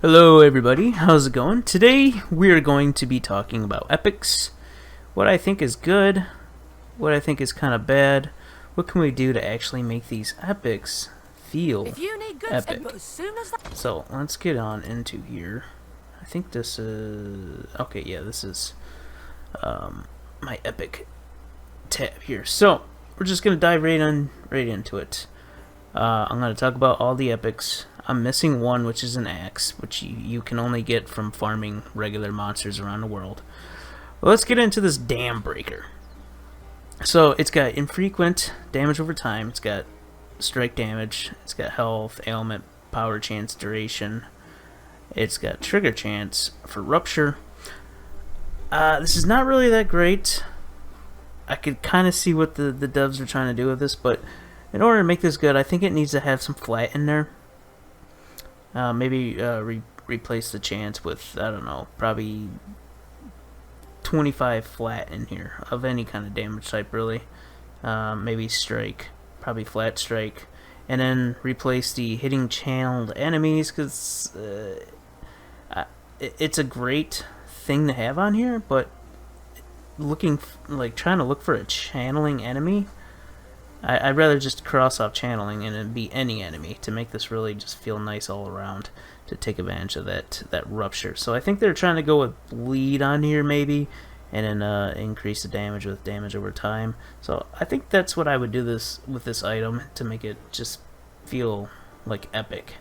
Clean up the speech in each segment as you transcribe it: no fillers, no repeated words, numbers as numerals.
Hello everybody, how's it going? Today we are going to be talking about epics, what I think is good, what I think is kind of bad, what can we do to actually make these epics feel epic. So let's get on into here. I think this is, okay, yeah, this is my epic tab here. So we're just going to dive right into it. I'm going to talk about all the epics. I'm missing one, which is an axe, which you can only get from farming regular monsters around the world. Well, let's get into this dam breaker. So it's got infrequent damage over time, it's got strike damage, it's got health, ailment, power chance, duration, it's got trigger chance for rupture. This is not really that great. I could kind of see what the devs are trying to do with this, but in order to make this good, I think it needs to have some flat in there. Maybe replace the chance with, I don't know, probably 25 flat in here of any kind of damage type, really. Maybe strike, probably flat strike, and then replace the hitting channeled enemies, because it's a great thing to have on here, but trying to look for a channeling enemy, I'd rather just cross off channeling and it be any enemy to make this really just feel nice all around, to take advantage of that rupture. So I think they're trying to go with bleed on here maybe, and then increase the damage with damage over time. So I think that's what I would do with this item to make it just feel like epic.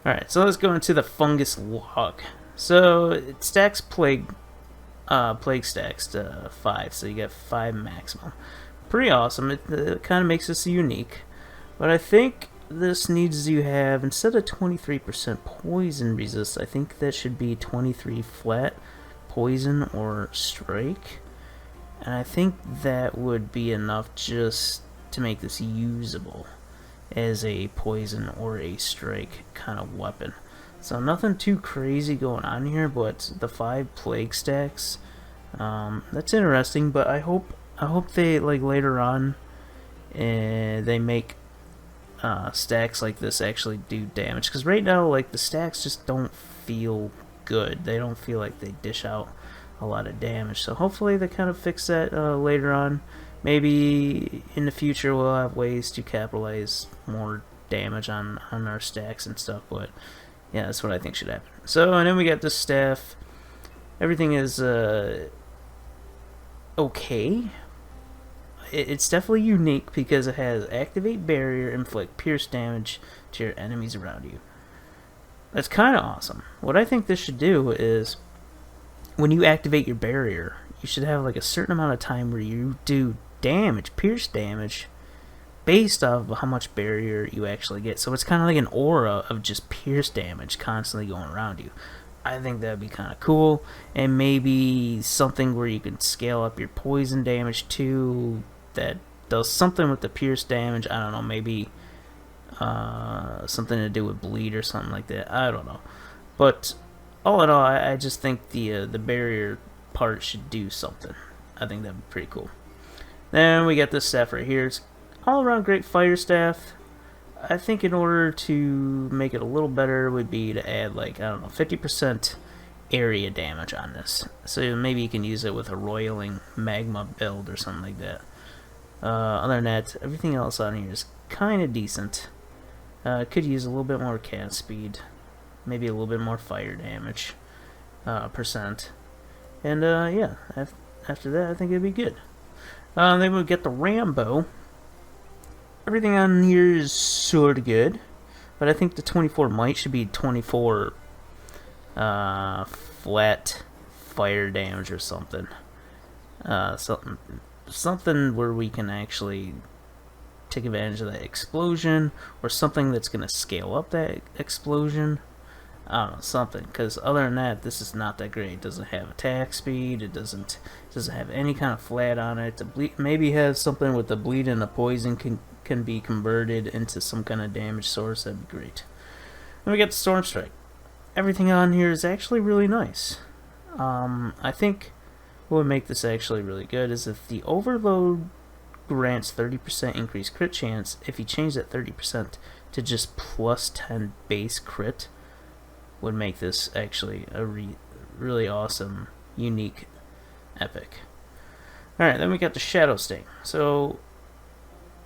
Alright, so let's go into the fungus log. So it stacks plague stacks to 5, so you get 5 maximum. Pretty awesome. It kind of makes this unique, but I think this needs to have, instead of 23% poison resist, I think that should be 23 flat poison or strike, and I think that would be enough just to make this usable as a poison or a strike kind of weapon. So nothing too crazy going on here, but the 5 plague stacks, that's interesting. But I hope they, like, later on they make stacks like this actually do damage, because right now, like, the stacks just don't feel good. They don't feel like they dish out a lot of damage. So hopefully they kind of fix that later on. Maybe in the future we'll have ways to capitalize more damage on our stacks and stuff, but yeah, that's what I think should happen. So, and then we got this staff. Everything is okay. It's definitely unique because it has activate barrier, inflict pierce damage to your enemies around you. That's kind of awesome. What I think this should do is, when you activate your barrier, you should have like a certain amount of time where you do damage, pierce damage, based off of how much barrier you actually get. So it's kind of like an aura of just pierce damage constantly going around you. I think that'd be kind of cool, and maybe something where you can scale up your poison damage too, that does something with the pierce damage. I don't know, maybe something to do with bleed or something like that. I don't know, but all in all, I just think the barrier part should do something. I think that'd be pretty cool. Then we got this staff right here. It's all around great fire staff. I think in order to make it a little better would be to add, like, I don't know, 50% area damage on this. So maybe you can use it with a roiling magma build or something like that. Other than that, everything else on here is kind of decent. Could use a little bit more cast speed, maybe a little bit more fire damage percent. And yeah, after that I think it'd be good. Then we'll get the Rambo. Everything on here is sort of good, but I think the 24 might should be 24 flat fire damage or something. Something where we can actually take advantage of that explosion, or something that's going to scale up that explosion. I don't know, something, because other than that, this is not that great. It doesn't have attack speed, it doesn't have any kind of flat on it. Maybe has something with the bleed and the poison can be converted into some kind of damage source. That'd be great. Then we got the Storm Strike. Everything on here is actually really nice. I think what would make this actually really good is if the overload grants 30% increased crit chance. If you change that 30% to just plus 10 base crit, would make this actually a really awesome, unique epic. Alright, then we got the Shadow Sting. So,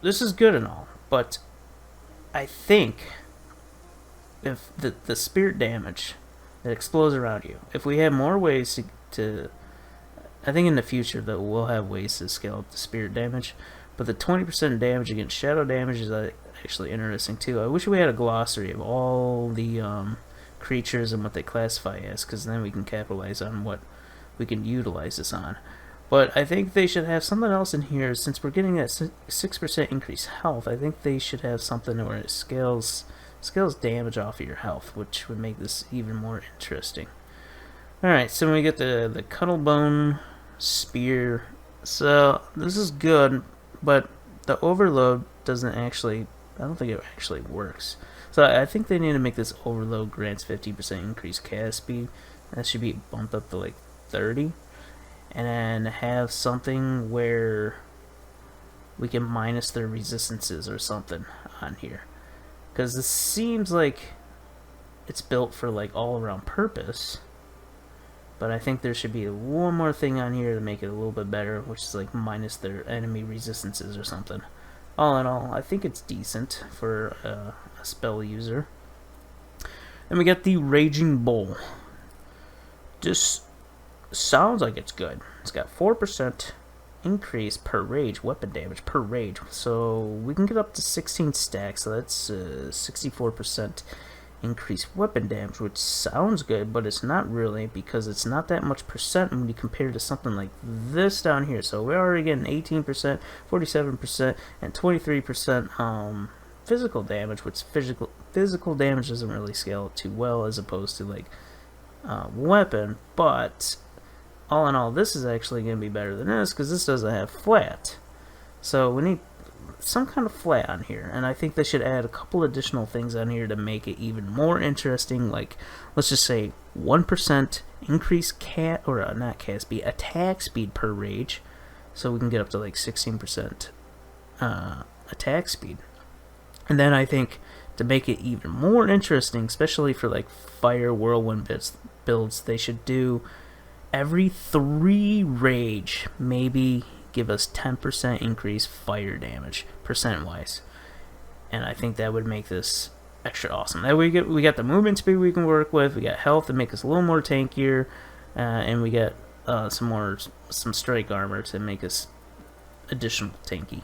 this is good and all, but I think if the spirit damage that explodes around you, if we have more ways to I think in the future that we'll have ways to scale up the spirit damage, but the 20% damage against shadow damage is actually interesting too. I wish we had a glossary of all the creatures and what they classify as, because then we can capitalize on what we can utilize this on. But I think they should have something else in here, since we're getting that 6% increased health. I think they should have something where it scales damage off of your health, which would make this even more interesting. Alright, so we get the Cuddlebone spear. So this is good, but the overload doesn't actually, I don't think it actually works. So I think they need to make this overload grants 50% increased cast speed. That should be bumped up to like 30. And then have something where we can minus their resistances or something on here. Because this seems like it's built for like all around purpose. But I think there should be one more thing on here to make it a little bit better, which is like minus their enemy resistances or something. All in all, I think it's decent for a spell user. Then we got the Raging Bull. Just sounds like it's good. It's got 4% increase per rage, weapon damage per rage. So we can get up to 16 stacks, so that's 64% increased weapon damage, which sounds good, but it's not really, because it's not that much percent when you compare to something like this down here. So we're already getting 18%, 47%, and 23% physical damage, which physical damage doesn't really scale too well as opposed to like weapon, but all in all, this is actually going to be better than this, because this doesn't have flat. So we need some kind of flat on here, and I think they should add a couple additional things on here to make it even more interesting. Like, let's just say 1% increase attack speed per rage, so we can get up to like 16% attack speed. And then I think to make it even more interesting, especially for like fire whirlwind builds, they should do every 3 rage, maybe give us 10% increase fire damage, percent-wise. And I think that would make this extra awesome. That we got the movement speed we can work with, we got health to make us a little more tankier, and we got some strike armor to make us additional tanky.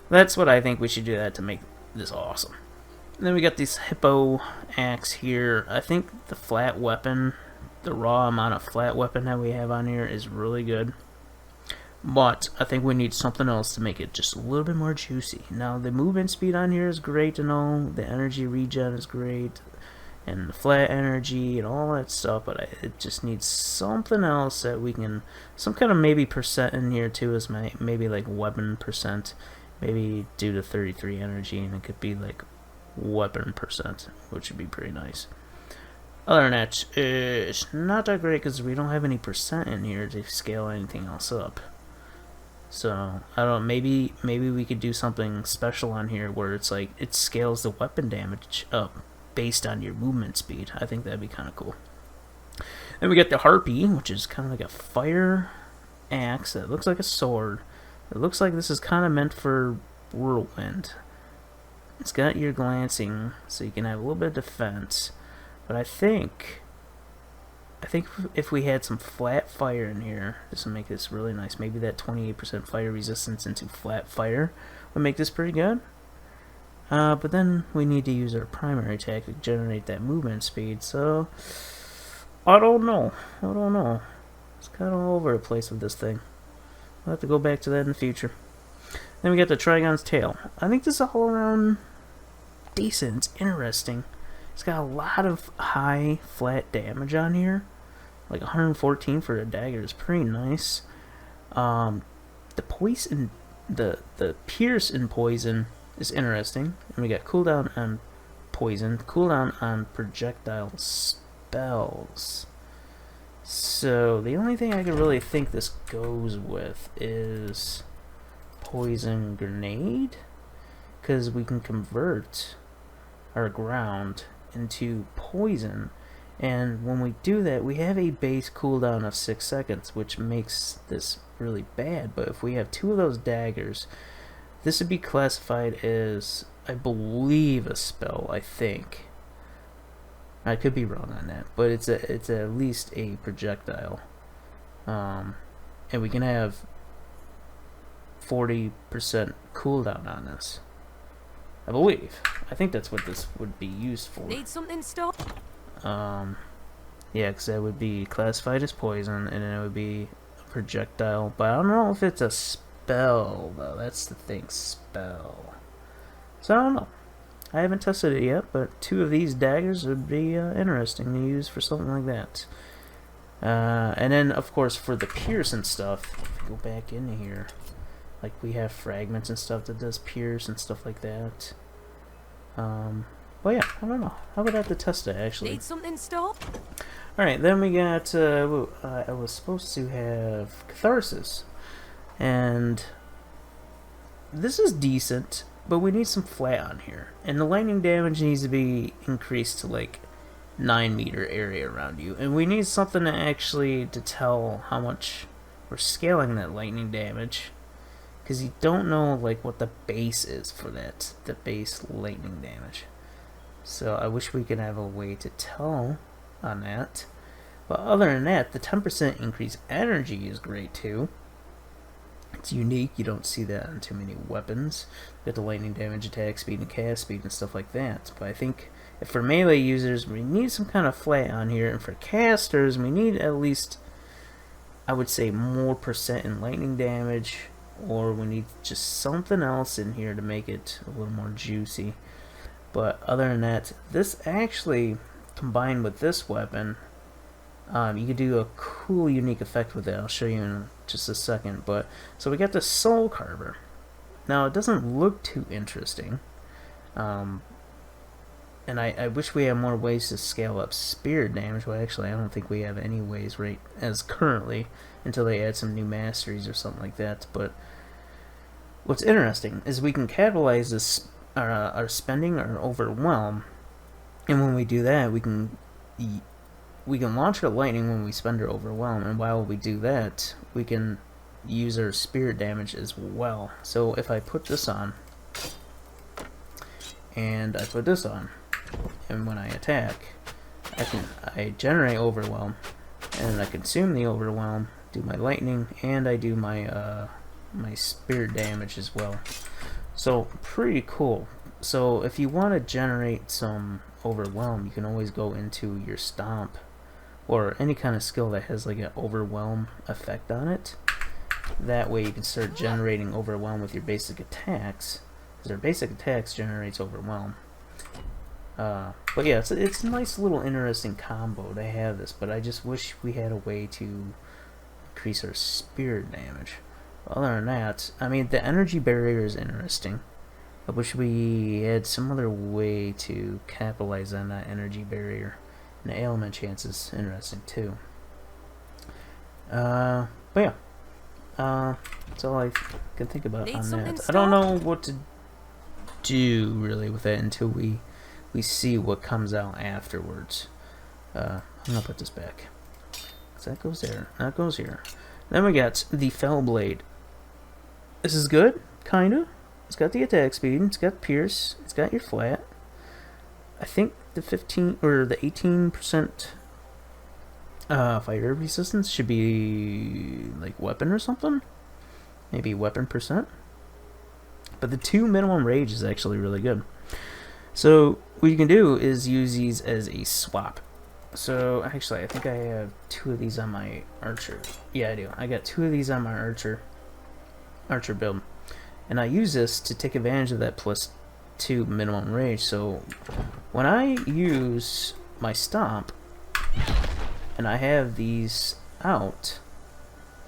That's what I think we should do that to make this awesome. And then we got this Hippo axe here. I think the flat weapon, the raw amount of flat weapon that we have on here is really good. But I think we need something else to make it just a little bit more juicy. Now, the movement speed on here is great and all. The energy regen is great. And the flat energy and all that stuff. But it just needs something else that we can... Some kind of maybe percent in here too is maybe like weapon percent. Maybe due to 33 energy. And it could be like weapon percent, which would be pretty nice. Other than that, it's not that great because we don't have any percent in here to scale anything else up. So, I don't know, maybe we could do something special on here where it's like, it scales the weapon damage up based on your movement speed. I think that'd be kind of cool. Then we got the Harpy, which is kind of like a fire axe that looks like a sword. It looks like this is kind of meant for whirlwind. It's got your glancing, so you can have a little bit of defense. But I think if we had some flat fire in here, this would make this really nice. Maybe that 28% fire resistance into flat fire would make this pretty good. But then we need to use our primary attack to generate that movement speed. So I don't know. It's kind of all over the place with this thing. We'll have to go back to that in the future. Then we got the Trigon's Tail. I think this is all around decent. It's interesting. It's got a lot of high flat damage on here. Like 114 for a dagger is pretty nice. The poison, the pierce in poison is interesting. And we got cooldown on poison, cooldown on projectile spells. So the only thing I can really think this goes with is poison grenade, because we can convert our ground into poison And when we do that, we have a base cooldown of 6 seconds, which makes this really bad. But if we have 2 of those daggers, this would be classified as, I believe, a spell, I think. I could be wrong on that, but it's at least a projectile. And we can have 40% cooldown on this, I believe. I think that's what this would be used for. Need something stopped? Yeah, because that would be classified as poison, and then it would be a projectile. But I don't know if it's a spell, though. That's the thing, spell. So I don't know. I haven't tested it yet, but 2 of these daggers would be interesting to use for something like that. And then, of course, for the pierce and stuff, if we go back into here, like we have fragments and stuff that does pierce and stuff like that. Well, yeah, I don't know. I would have to test it, actually. Need something stopped? Alright, then we got, I was supposed to have Catharsis. And this is decent, but we need some flat on here. And the lightning damage needs to be increased to, like, 9-meter area around you. And we need something to tell how much we're scaling that lightning damage. Because you don't know, like, what the base is for that. The base lightning damage. So I wish we could have a way to tell on that. But other than that, the 10% increase energy is great too. It's unique. You don't see that on too many weapons. Got the lightning damage, attack speed, and cast speed and stuff like that. But I think if for melee users, we need some kind of flat on here. And for casters, we need at least, I would say, more % in lightning damage. Or we need just something else in here to make it a little more juicy. But other than that, this actually, combined with this weapon, you could do a cool, unique effect with it. I'll show you in just a second. But so we got the Soul Carver. Now, it doesn't look too interesting. And I wish we had more ways to scale up spirit damage. Well, actually, I don't think we have any ways right as currently until they add some new masteries or something like that. But what's interesting is we can capitalize this our spending or overwhelm, and when we do that, we can launch our lightning when we spend our overwhelm, and while we do that, we can use our spirit damage as well. So if I put this on, and I put this on, and when I attack, I generate overwhelm, and I consume the overwhelm, do my lightning, and I do my my spirit damage as well. So pretty cool. So if you want to generate some overwhelm, you can always go into your stomp or any kind of skill that has like an overwhelm effect on it. That way you can start generating overwhelm with your basic attacks, because our basic attacks generates overwhelm. But yeah, it's a nice little interesting combo to have this, but I just wish we had a way to increase our spirit damage. Other than that, I mean, the energy barrier is interesting. I wish we had some other way to capitalize on that energy barrier. And the ailment chance is interesting too. But yeah, that's all I can think about on that. I don't know what to do really with that until we see what comes out afterwards. I'm gonna put this back. So that goes there. That goes here. Then we got the Fell Blade. This is good, kinda. It's got the attack speed, it's got pierce, it's got your flat. I think the 15 or the 18% fire resistance should be like weapon or something. Maybe weapon percent. But the 2 minimum rage is actually really good. So what you can do is use these as a swap. So actually, I think I have 2 of these on my archer. Yeah, I do. I got 2 of these on my archer build, and I use this to take advantage of that +2 minimum rage. So when I use my stomp and I have these out,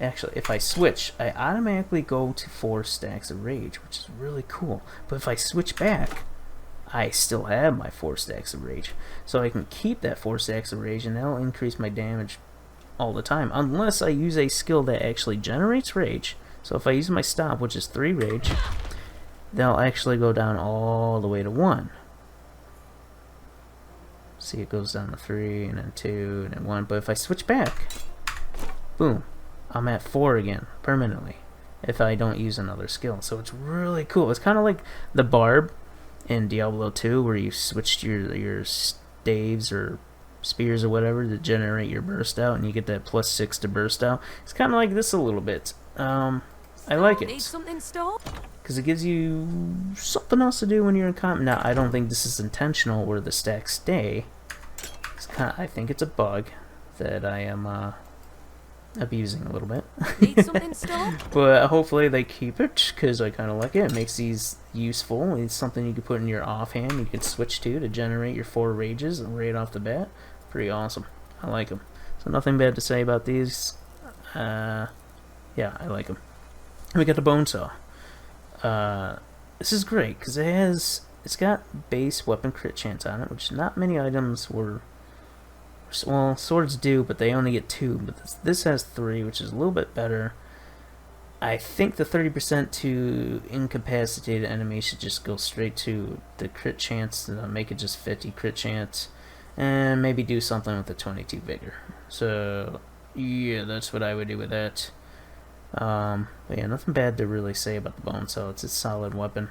actually if I switch, I automatically go to 4 stacks of rage, which is really cool. But if I switch back, I still have my 4 stacks of rage, so I can keep that 4 stacks of rage, and that'll increase my damage all the time, unless I use a skill that actually generates rage. So if I use my stomp, which is 3 rage, they'll actually go down all the way to 1. See, it goes down to 3, and then 2, and then 1. But if I switch back, boom, I'm at 4 again, permanently, if I don't use another skill. So it's really cool. It's kind of like the barb in Diablo 2, where you switched your staves or spears or whatever to generate your burst out, and you get that +6 to burst out. It's kind of like this a little bit. I like it because it gives you something else to do when you're in combat. Now, I don't think this is intentional where the stacks stay. I think it's a bug that I am abusing a little bit. But hopefully they keep it, because I kind of like it. It makes these useful. It's something you can put in your offhand. You can switch to generate your 4 rages right off the bat. Pretty awesome. I like them. So nothing bad to say about these. Yeah, I like them. We got the bone saw. This is great because it's got base weapon crit chance on it, which not many items were. Well, swords do, but they only get 2. But this has 3, which is a little bit better. I think the 30% to incapacitated enemies should just go straight to the crit chance, make it just 50 crit chance, and maybe do something with the 22 vigor. So yeah, that's what I would do with that. But yeah, nothing bad to really say about the bone saw. It's a solid weapon.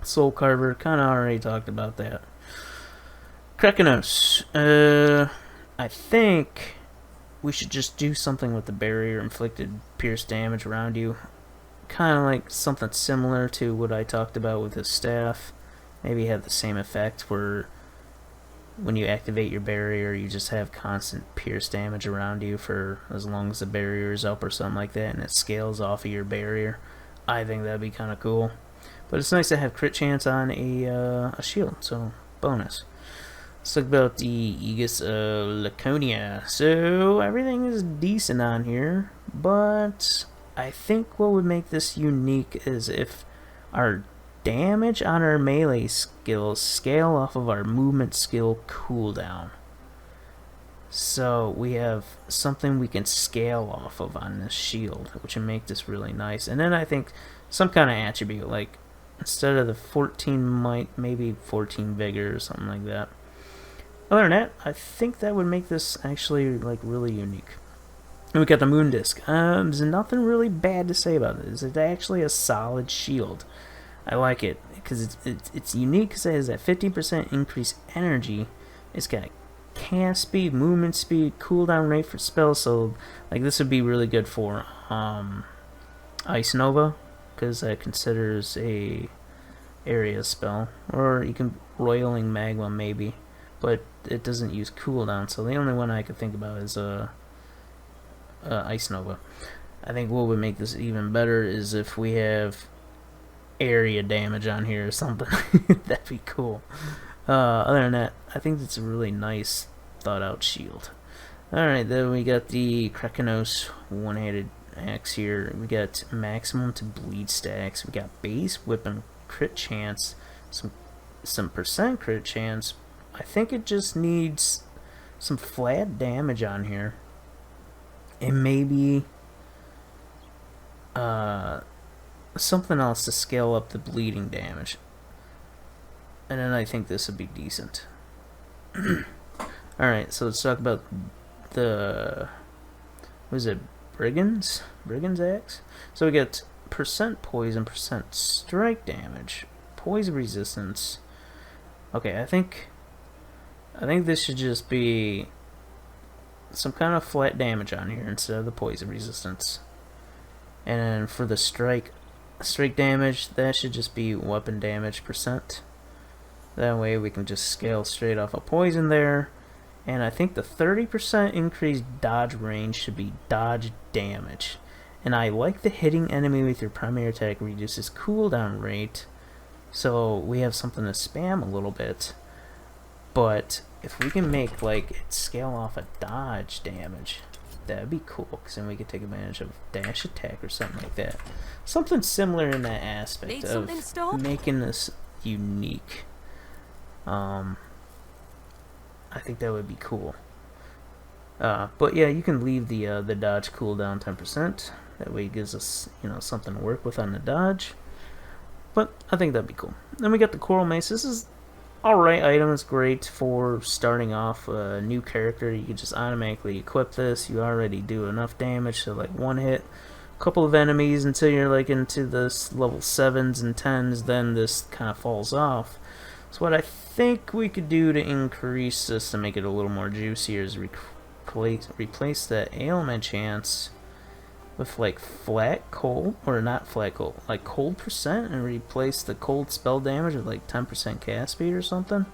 Soul carver, kind of already talked about that. Krakenos. I think we should just do something with the barrier inflicted pierce damage around you. Kind of like something similar to what I talked about with his staff. Maybe have the same effect where when you activate your barrier, you just have constant pierce damage around you for as long as the barrier is up or something like that, and it scales off of your barrier. I think that'd be kind of cool. But it's nice to have crit chance on a shield, so bonus. Let's talk about the Aegis of Laconia. So everything is decent on here, but I think what would make this unique is if our damage on our melee skills scale off of our movement skill cooldown. So we have something we can scale off of on this shield, which would make this really nice. And then I think some kind of attribute, like instead of the 14 might, maybe 14 vigor or something like that. Other than that, I think that would make this actually like really unique. And we got the moon disc. There's nothing really bad to say about it. It's actually a solid shield. I like it because it's unique because it has that 50% increased energy. It's got a cast speed, movement speed, cooldown rate for spells. So like this would be really good for Ice Nova, because that considers a area spell, or you can Roiling Magma maybe, but it doesn't use cooldown. So the only one I could think about is Ice Nova. I think what would make this even better is if we have area damage on here or something. That'd be cool. Other than that, I think it's a really nice thought out shield. Alright, then we got the Krakenos one-handed axe here. We got maximum to bleed stacks. We got base weapon crit chance, some percent crit chance. I think it just needs some flat damage on here, and maybe something else to scale up the bleeding damage. And then I think this would be decent. Alright, so let's talk about the, what is it, Brigand's axe? So we get percent poison, percent strike damage, poison resistance. Okay, I think this should just be some kind of flat damage on here instead of the poison resistance. And then for the strike damage, that should just be weapon damage percent. That way we can just scale straight off a poison there. And I think the 30% increased dodge range should be dodge damage. And I like the hitting enemy with your primary attack reduces cooldown rate, so we have something to spam a little bit. But if we can make like it scale off a dodge damage, that'd be cool, because then we could take advantage of dash attack or something like that. Something similar in that aspect of making this unique. I think that would be cool. But yeah, you can leave the dodge cooldown 10%. That way it gives us, something to work with on the dodge. But I think that'd be cool. Then we got the Coral Mace. This is alright item. It's great for starting off a new character. You can just automatically equip this. You already do enough damage to like one hit a couple of enemies until you're like into this level 7s and 10s. Then this kind of falls off. So what I think we could do to increase this to make it a little more juicier is replace the ailment chance with like flat cold, or not flat cold, like cold percent, and replace the cold spell damage with like 10% cast speed or something.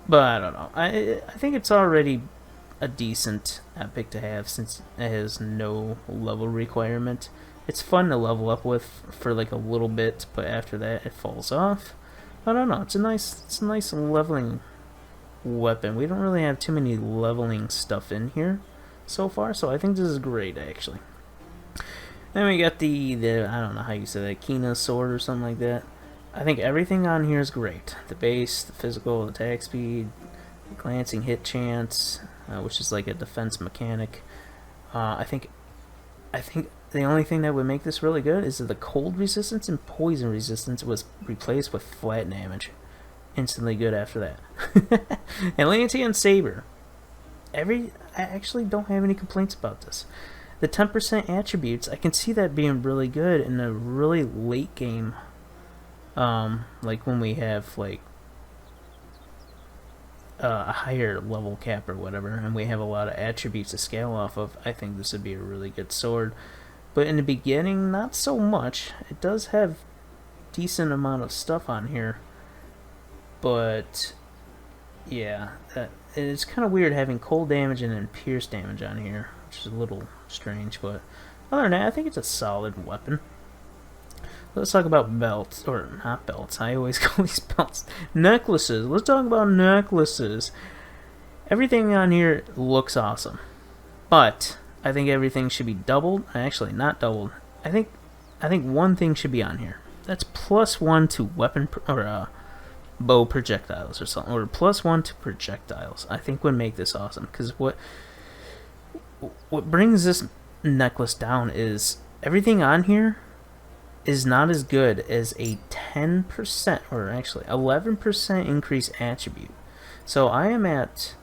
But I don't know. I think it's already a decent epic to have since it has no level requirement. It's fun to level up with for like a little bit, but after that it falls off. I don't know. It's a nice leveling weapon. We don't really have too many leveling stuff in here so far, so I think this is great actually. Then we got the I don't know how you say that, Kina sword or something like that. I think everything on here is great. The base, the physical, the attack speed, the glancing hit chance, which is like a defense mechanic. I think the only thing that would make this really good is that the cold resistance and poison resistance was replaced with flat damage. Instantly good after that. Atlantean Saber. I actually don't have any complaints about this. The 10% attributes, I can see that being really good in a really late game. Like when we have like a higher level cap or whatever, and we have a lot of attributes to scale off of. I think this would be a really good sword. But in the beginning, not so much. It does have decent amount of stuff on here. But yeah, it's kind of weird having cold damage and then pierce damage on here, which is a little strange. But other than that, I think it's a solid weapon. Let's talk about belts, or not belts. I always call these belts necklaces. Let's talk about necklaces. Everything on here looks awesome, but I think everything should be doubled. Actually, not doubled. I think one thing should be on here. That's +1 to weapon or bow projectiles or something, or +1 to projectiles. I think would make this awesome, because what brings this necklace down is everything on here is not as good as a 10% or actually 11% increase attribute. So I am at,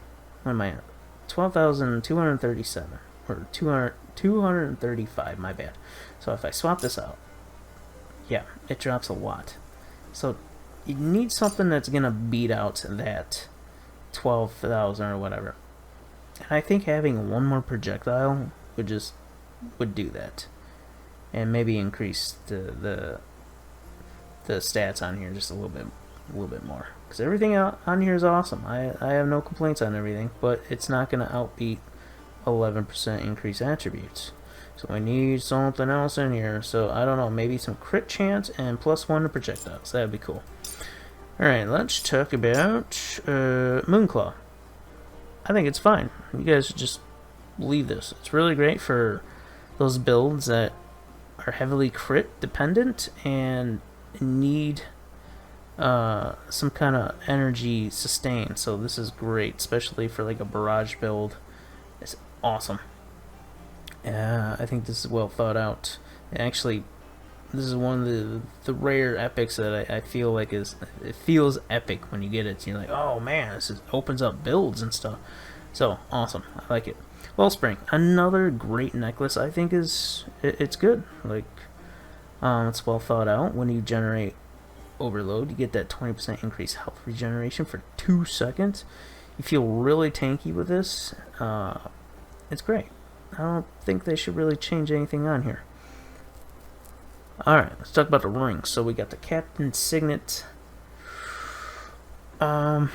what am I at? 12,237 or 235, my bad. So if I swap this out, yeah, it drops a lot. So you need something that's gonna beat out that 12,000 or whatever. And I think having one more projectile would do that, and maybe increase the stats on here just a little bit more. Because everything on here is awesome. I have no complaints on everything, but it's not gonna outbeat 11% increase attributes. So I need something else in here. So I don't know, maybe some crit chance and +1 to projectiles. That'd be cool. Alright, let's talk about Moonclaw. I think it's fine. You guys should just leave this. It's really great for those builds that are heavily crit dependent and need some kind of energy sustain. So this is great, especially for like a barrage build. It's awesome. I think this is well thought out. Actually, this is one of the rare epics that I feel like it feels epic when you get it. You're like, oh man, this opens up builds and stuff. So awesome, I like it. Wellspring, another great necklace. I think it's good. Like, it's well thought out. When you generate overload, you get that 20% increased health regeneration for 2 seconds. You feel really tanky with this. It's great. I don't think they should really change anything on here. Alright, let's talk about the rings. So we got the Captain Signet. I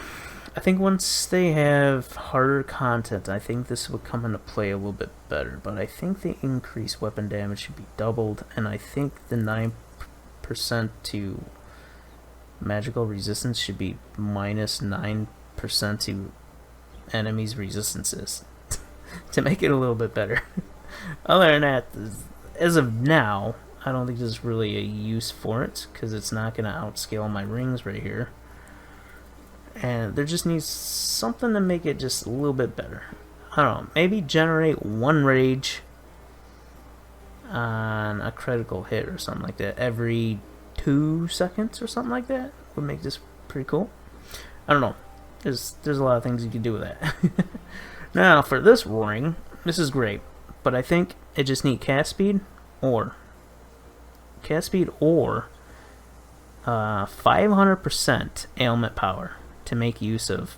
think once they have harder content, I think this would come into play a little bit better. But I think the increased weapon damage should be doubled, and I think the 9% to magical resistance should be -9% to enemies' resistances to make it a little bit better. Other than that, as of now, I don't think there's really a use for it, because it's not going to outscale my rings right here. And there just needs something to make it just a little bit better. I don't know, maybe generate 1 rage on a critical hit or something like that every 2 seconds or something like that would make this Pretty cool. I don't know. There's a lot of things you can do with that. Now, for this ring, this is great, but I think it just needs cast speed or 500% ailment power to make use of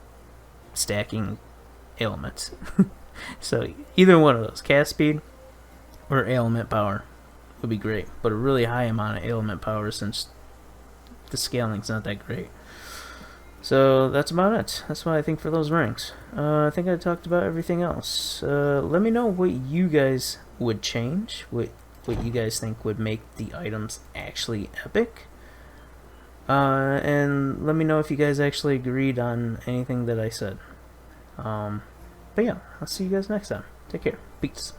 stacking ailments. So either one of those, cast speed or ailment power, would be great, but a really high amount of ailment power since the scaling's not that great. So that's about it. That's what I think for those rings. I think I talked about everything else. Let me know what you guys would change, what you guys think would make the items actually epic. And let me know if you guys actually agreed on anything that I said. But yeah, I'll see you guys next time. Take care. Peace.